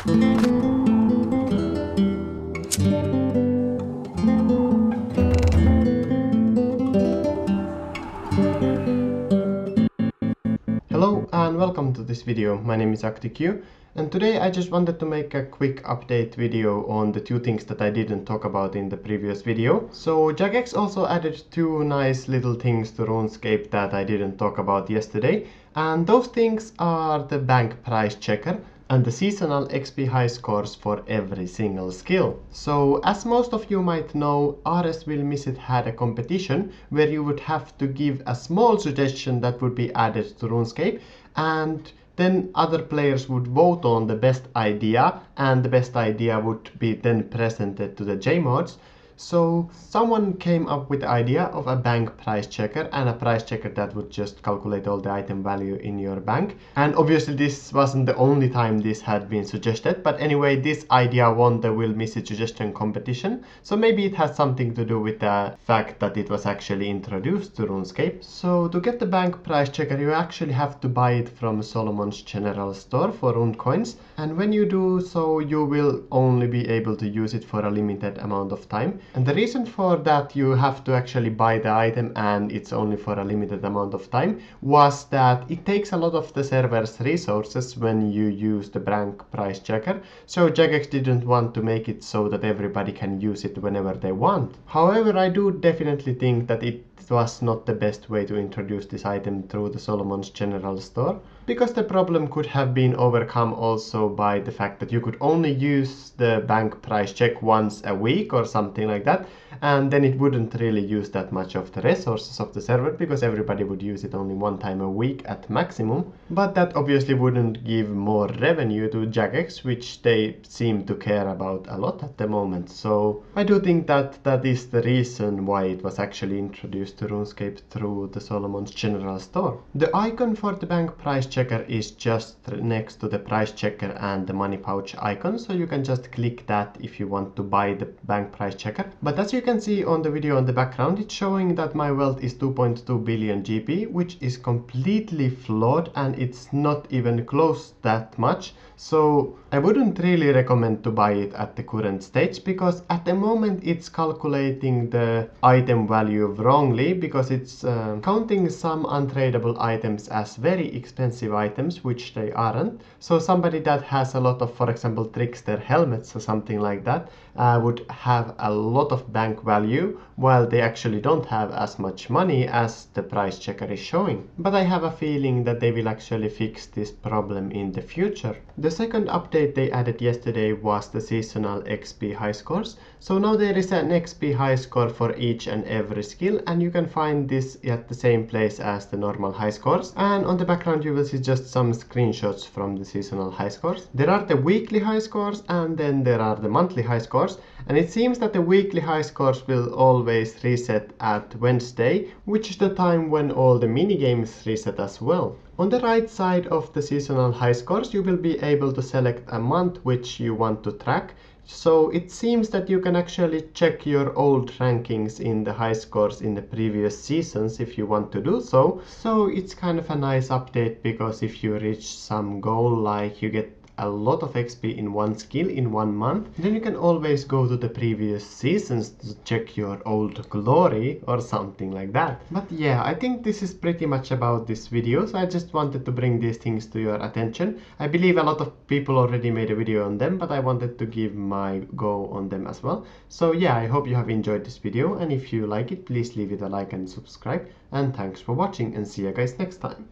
Hello and welcome to this video. My name is ActiqueRS, and today I just wanted to make a quick update video on the two things that I didn't talk about in the previous video. So jagex also added two nice little things to RuneScape that I didn't talk about yesterday, and those things are the bank price checker and the seasonal XP high scores for every single skill. So as most of you might know, RS Will Miss It had a competition where you would have to give a small suggestion that would be added to RuneScape, and then other players would vote on the best idea, and the best idea would be then presented to the JMods. So someone came up with the idea of a bank price checker, and a price checker that would just calculate all the item value in your bank. And obviously this wasn't the only time this had been suggested, but anyway, this idea won the Will Miss It suggestion competition. So maybe it has something to do with the fact that it was actually introduced to RuneScape. So to get the bank price checker, you actually have to buy it from Solomon's general store for Rune coins. And when you do so, you will only be able to use it for a limited amount of time. And the reason for that you have to actually buy the item and it's only for a limited amount of time was that it takes a lot of the server's resources when you use the bank price checker. So jagex didn't want to make it so that everybody can use it whenever they want. However, I do definitely think that it was not the best way to introduce this item through the Solomon's general store, because the problem could have been overcome also by the fact that you could only use the bank price check once a week or something like that, and then it wouldn't really use that much of the resources of the server because everybody would use it only one time a week at maximum. But that obviously wouldn't give more revenue to jagex, which they seem to care about a lot at the moment. So I do think that that is the reason why it was actually introduced to RuneScape through the Solomon's general store. The icon for the bank price checker is just next to the price checker and the money pouch icon, so you can just click that if you want to buy the bank price checker. But as you can see on the video on the background, it's showing that my wealth is 2.2 billion GP, which is completely flawed and it's not even close that much. So I wouldn't really recommend to buy it at the current stage, because at the moment it's calculating the item value wrongly, because it's counting some untradeable items as very expensive items, which they aren't. So somebody that has a lot of, for example, trickster helmets or something like that would have a lot of bank value, while they actually don't have as much money as the price checker is showing. But I have a feeling that they will actually fix this problem in the future. The second update they added yesterday was the seasonal XP high scores. So now there is an XP high score for each and every skill, and you can find this at the same place as the normal high scores. And on the background you will see just some screenshots from the seasonal high scores. There are the weekly high scores and then there are the monthly high scores, and it seems that the weekly high scores will always reset at Wednesday, which is the time when all the mini games reset as well. On the right side of the seasonal high scores, you will be able to select a month which you want to track. So it seems that you can actually check your old rankings in the high scores in the previous seasons if you want to do so. So it's kind of a nice update, because if you reach some goal, like you get a lot of XP in one skill in 1 month, then you can always go to the previous seasons to check your old glory or something like that. But yeah, I think this is pretty much about this video, so I just wanted to bring these things to your attention. I believe a lot of people already made a video on them, but I wanted to give my go on them as well. So yeah, I hope you have enjoyed this video, and if you like it, please leave it a like and subscribe, and thanks for watching, and see you guys next time.